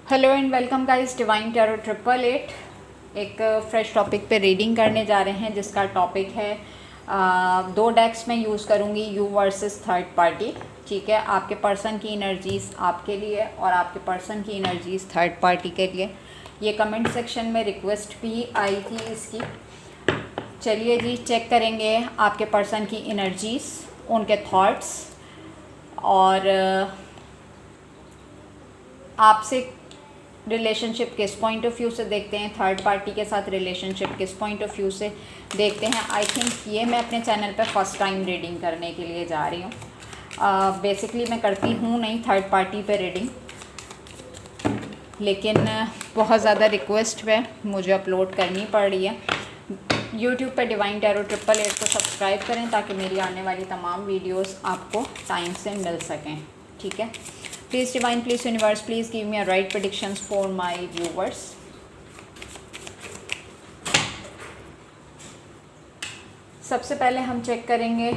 Hello and welcome guys, divine tarot 888 एक fresh topic पे reading करने जा रहे हैं जिसका टॉपिक है दो डेक्स में यूज़ करूँगी यू वर्सेस थर्ड पार्टी। ठीक है, आपके पर्सन की एनर्जीज़ आपके लिए और आपके पर्सन की एनर्जीज़ थर्ड पार्टी के लिए। ये कमेंट सेक्शन में रिक्वेस्ट भी आई थी इसकी। चलिए जी, चेक करेंगे आपके पर्सन की एनर्जीज़, उनके थॉट्स और आपसे रिलेशनशिप किस पॉइंट ऑफ व्यू से देखते हैं, थर्ड पार्टी के साथ रिलेशनशिप किस पॉइंट ऑफ व्यू से देखते हैं। आई थिंक ये मैं अपने चैनल पे फर्स्ट टाइम रीडिंग करने के लिए जा रही हूँ। बेसिकली मैं करती हूँ नहीं थर्ड पार्टी पे रीडिंग, लेकिन बहुत ज़्यादा रिक्वेस्ट पे मुझे अपलोड करनी पड़ रही है। यूट्यूब पे डिवाइन टैरो 888 को सब्सक्राइब करें ताकि मेरी आने वाली तमाम वीडियोस आपको टाइम से मिल सकें। ठीक है, please divine, please universe, please give me a right predictions for my viewers. सबसे पहले हम चेक करेंगे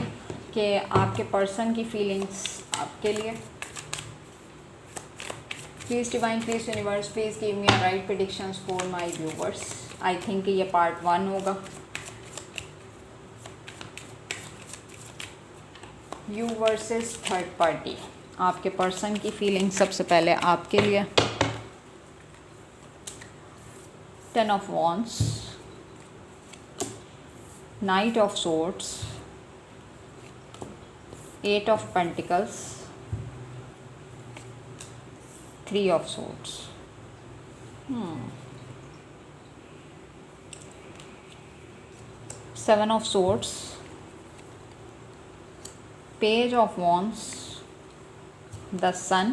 कि आपके पर्सन की फीलिंग्स आपके लिए। Please divine, please universe, please give me a right predictions for my viewers. I think ये पार्ट 1 होगा। यू वर्सेस थर्ड पार्टी, आपके पर्सन की फीलिंग सबसे पहले आपके लिए। 10 of wands, knight of swords, 8 of pentacles, 3 of swords. 7 of swords, page of wands, the sun,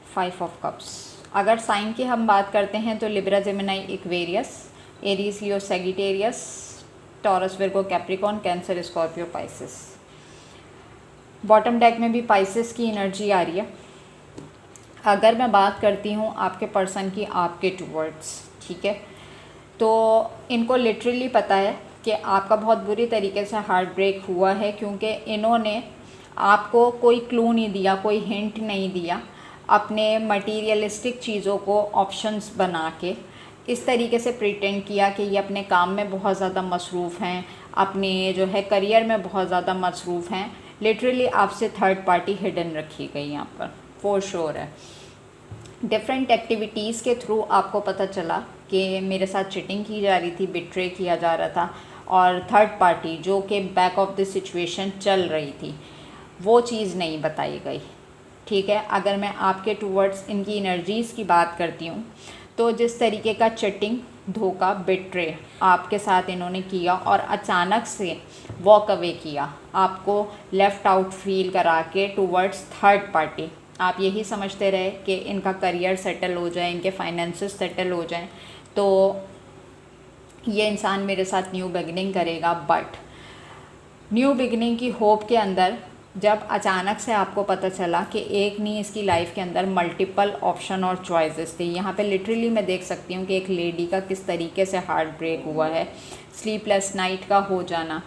5 of cups. अगर sign की हम बात करते हैं तो लिब्रा, जेमिनी, एक्वेरियस, एरीज, लियो, Sagittarius, Taurus, Virgo, Capricorn, Cancer, Scorpio, Pisces. Bottom deck में भी Pisces की एनर्जी आ रही है। अगर मैं बात करती हूँ आपके पर्सन की आपके टूवर्ड्स, ठीक है, तो इनको लिटरली पता है कि आपका बहुत बुरी तरीके से हार्ट ब्रेक हुआ है, क्योंकि इन्होंने आपको कोई क्लू नहीं दिया, कोई हिंट नहीं दिया। अपने मटीरियलिस्टिक चीज़ों को ऑप्शंस बना के इस तरीके से प्रिटेंड किया कि ये अपने काम में बहुत ज़्यादा मसरूफ़ हैं, अपने जो है करियर में बहुत ज़्यादा मसरूफ़ हैं। लिटरली आपसे थर्ड पार्टी हिडन रखी गई यहाँ पर, फॉर श्योर है। डिफरेंट एक्टिविटीज़ के थ्रू आपको पता चला कि मेरे साथ चीटिंग की जा रही थी, बिट्रे किया जा रहा था, और थर्ड पार्टी जो कि बैक ऑफ द सिचुएशन चल रही थी वो चीज़ नहीं बताई गई। ठीक है, अगर मैं आपके टूवर्ड्स इनकी एनर्जीज़ की बात करती हूँ तो जिस तरीके का चीटिंग, धोखा, बिट्रे आपके साथ इन्होंने किया और अचानक से वॉक अवे किया, आपको लेफ़्ट आउट फील करा के टूवर्ड्स थर्ड पार्टी। आप यही समझते रहे कि इनका करियर सेटल हो जाए, इनके फाइनेंसेस सेटल हो जाएं, तो ये इंसान मेरे साथ न्यू बिगनिंग करेगा। बट न्यू बिगनिंग की होप के अंदर जब अचानक से आपको पता चला कि एक नहीं, इसकी लाइफ के अंदर मल्टीपल ऑप्शन और चॉइसेस थी। यहाँ पे लिटरली मैं देख सकती हूँ कि एक लेडी का किस तरीके से हार्ट ब्रेक हुआ है। स्लीपलेस नाइट का हो जाना,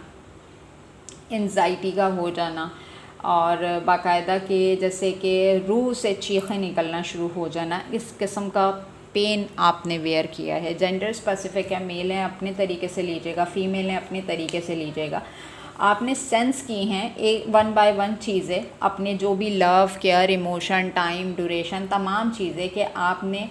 एंजाइटी का हो जाना, और बाकायदा के जैसे कि रूह से चीखें निकलना शुरू हो जाना, इस किस्म का पेन आपने वेयर किया है। जेंडर स्पेसिफिक है, मेल है अपने तरीके से लीजिएगा, फीमेल है अपने तरीके से लीजिएगा। आपने सेंस की हैं एक 1 बाय 1 चीज़ें, अपने जो भी love, care, emotion, time, duration, तमाम चीज़ें कि आपने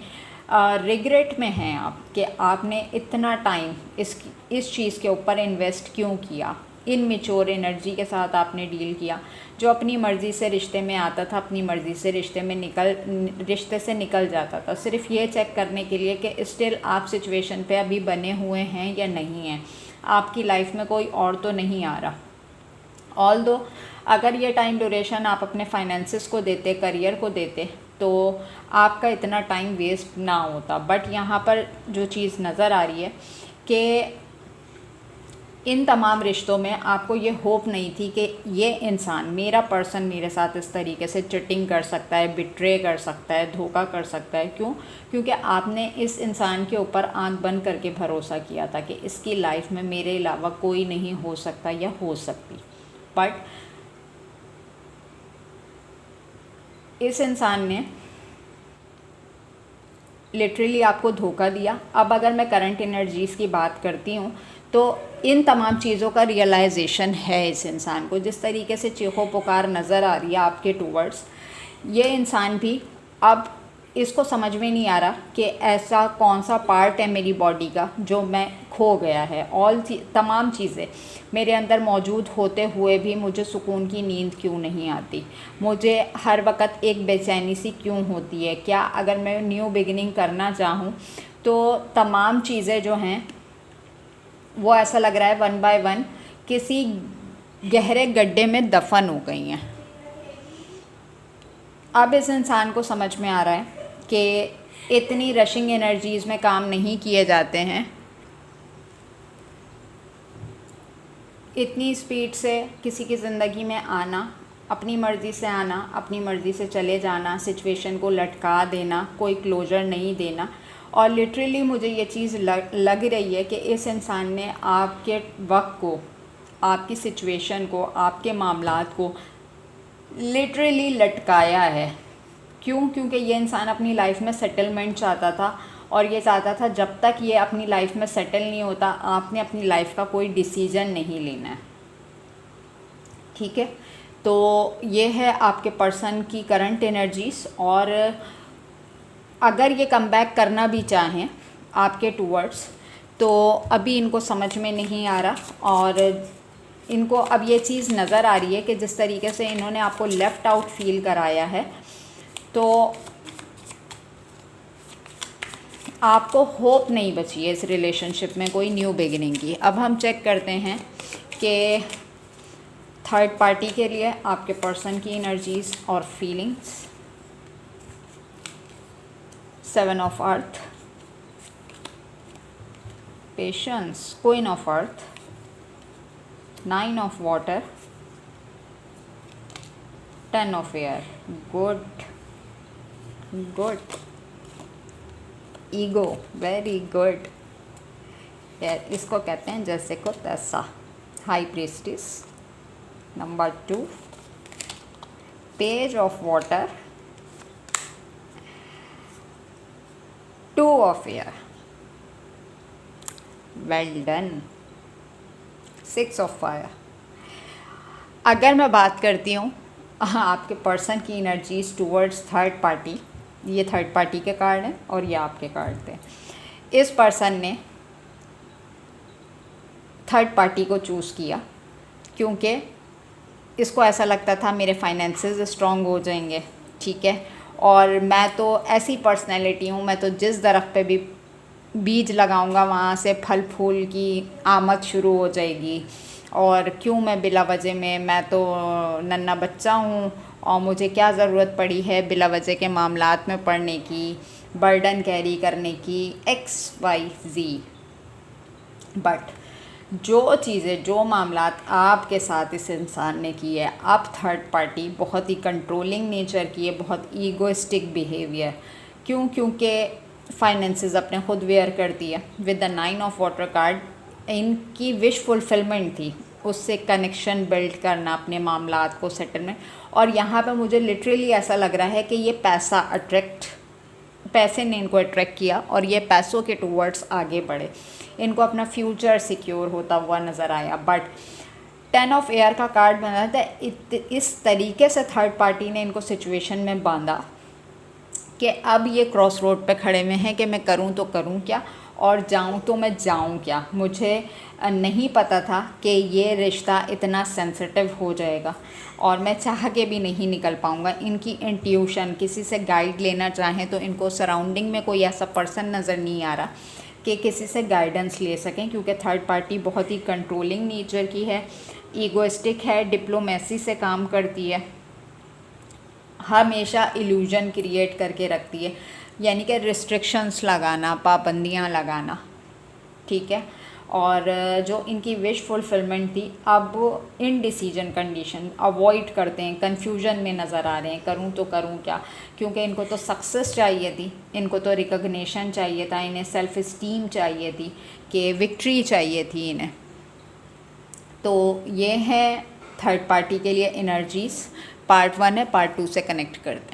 रिग्रेट में हैं आप कि आपने इतना टाइम इस चीज़ के ऊपर इन्वेस्ट क्यों किया। इनमेच्योर एनर्जी के साथ आपने डील किया। जो अपनी मर्ज़ी से रिश्ते में आता था अपनी मर्ज़ी से रिश्ते से निकल जाता था, सिर्फ ये चेक करने के लिए कि स्टिल आप सिचुएशन पे अभी बने हुए हैं या नहीं हैं, आपकी लाइफ में कोई और तो नहीं आ रहा। ऑल दो अगर ये टाइम ड्यूरेशन आप अपने फाइनेंसेस को देते, करियर को देते, तो आपका इतना टाइम वेस्ट ना होता। बट यहाँ पर जो चीज़ नज़र आ रही है कि इन तमाम रिश्तों में आपको ये होप नहीं थी कि ये इंसान, मेरा पर्सन मेरे साथ इस तरीके से चिटिंग कर सकता है, बिट्रे कर सकता है, धोखा कर सकता है। क्यों? क्योंकि आपने इस इंसान के ऊपर आंख बंद करके भरोसा किया था कि इसकी लाइफ में मेरे अलावा कोई नहीं हो सकता या हो सकती। बट इस इंसान ने लिटरली आपको धोखा दिया। अब अगर मैं करंट एनर्जीज़ की बात करती हूँ तो इन तमाम चीज़ों का रियलाइजेशन है इस इंसान को। जिस तरीके से चीखो पुकार नज़र आ रही है आपके टूवर्ड्स, ये इंसान भी अब इसको समझ में नहीं आ रहा कि ऐसा कौन सा पार्ट है मेरी बॉडी का जो मैं खो गया है। तमाम चीज़ें मेरे अंदर मौजूद होते हुए भी मुझे सुकून की नींद क्यों नहीं आती, मुझे हर वक्त एक बेचैनी सी क्यों होती है। क्या अगर मैं न्यू बिगिनिंग करना चाहूँ तो तमाम चीज़ें जो हैं वो ऐसा लग रहा है वन बाय वन किसी गहरे गड्ढे में दफन हो गई हैं। अब इस इंसान को समझ में आ रहा है कि इतनी रशिंग एनर्जीज़ में काम नहीं किए जाते हैं, इतनी स्पीड से किसी की ज़िंदगी में आना, अपनी मर्ज़ी से आना, अपनी मर्ज़ी से चले जाना, सिचुएशन को लटका देना, कोई क्लोजर नहीं देना। और लिटरली मुझे ये चीज़ लग रही है कि इस इंसान ने आपके वक्त को, आपकी सिचुएशन को, आपके मामलात को लिटरली लटकाया है। क्यों? क्योंकि ये इंसान अपनी लाइफ में सेटलमेंट चाहता था और ये चाहता था जब तक ये अपनी लाइफ में सेटल नहीं होता आपने अपनी लाइफ का कोई डिसीज़न नहीं लेना है। ठीक है, तो ये है आपके पर्सन की करंट एनर्जीज़। और अगर ये कम बैक करना भी चाहें आपके टूवर्ड्स तो अभी इनको समझ में नहीं आ रहा और इनको अब ये चीज़ नज़र आ रही है कि जिस तरीके से इन्होंने आपको लेफ़्ट आउट फील कराया है तो आपको होप नहीं बची है इस रिलेशनशिप में कोई न्यू बिगिनिंग की। अब हम चेक करते हैं कि थर्ड पार्टी के लिए आपके पर्सन की एनर्जीज़ और feelings. 7 of earth, patience, queen of earth, 9 of water, 10 of air. Good good, ego, very good यार, इसको कहते हैं जैसे को तैसा। High priestess, number 2, page of water, 2 of air, well done, 6 of fire. अगर मैं बात करती हूँ आपके पर्सन की एनर्जीज टूवर्ड्स थर्ड पार्टी, ये थर्ड पार्टी के कार्ड हैं और ये आपके कार्ड थे। इस पर्सन ने थर्ड पार्टी को चूज़ किया क्योंकि इसको ऐसा लगता था मेरे फाइनेंसेस स्ट्रॉन्ग हो जाएंगे, ठीक है, और मैं तो ऐसी पर्सनैलिटी हूँ, मैं तो जिस दरख्त पे भी बीज लगाऊंगा वहाँ से फल फूल की आमद शुरू हो जाएगी। और क्यों मैं बिला वजह में, मैं तो नन्हा बच्चा हूँ और मुझे क्या ज़रूरत पड़ी है बिला वजह के मामलात में पढ़ने की, बर्डन कैरी करने की, XYZ। बट जो चीज़ें, जो मामलात आपके साथ इस इंसान ने की है, अब थर्ड पार्टी बहुत ही कंट्रोलिंग नेचर की है, बहुत ईगोइस्टिक बिहेवियर। क्यों? क्योंकि फाइनेंसेस अपने खुद वेयर करती है। With the 9 of water card इनकी विश फुलफिलमेंट थी, उससे कनेक्शन बिल्ड करना, अपने मामलात को सेटलमेंट। और यहाँ पे मुझे लिटरली ऐसा लग रहा है कि ये पैसे ने इनको अट्रैक्ट किया और ये पैसों के टूवर्ड्स आगे बढ़े, इनको अपना फ्यूचर सिक्योर होता हुआ नज़र आया। बट 10 ऑफ एयर का कार्ड बना था, इस तरीके से थर्ड पार्टी ने इनको सिचुएशन में बांधा कि अब ये क्रॉस रोड पे खड़े हुए हैं कि मैं करूं तो करूं क्या और जाऊं तो मैं जाऊं क्या। मुझे नहीं पता था कि ये रिश्ता इतना सेंसिटिव हो जाएगा और मैं चाह के भी नहीं निकल पाऊंगा। इनकी इंट्यूशन, किसी से गाइड लेना चाहें तो इनको सराउंडिंग में कोई ऐसा पर्सन नज़र नहीं आ रहा कि किसी से गाइडेंस ले सकें, क्योंकि थर्ड पार्टी बहुत ही कंट्रोलिंग नेचर की है, ईगोइस्टिक है, डिप्लोमेसी से काम करती है, हमेशा इल्यूजन क्रिएट करके रखती है, यानी कि रिस्ट्रिक्शंस लगाना, पाबंदियां लगाना, ठीक है। और जो इनकी विश फुलफिलमेंट थी, अब इनडिसीजन कंडीशन अवॉइड करते हैं, कंफ्यूजन में नज़र आ रहे हैं, करूं तो करूं क्या, क्योंकि इनको तो सक्सेस चाहिए थी, इनको तो रिकग्निशन चाहिए था, इन्हें सेल्फ इस्टीम चाहिए थी, कि विक्ट्री चाहिए थी इन्हें। तो ये है थर्ड पार्टी के लिए एनर्जीज़। पार्ट 1 है, पार्ट 2 से कनेक्ट करते हैं।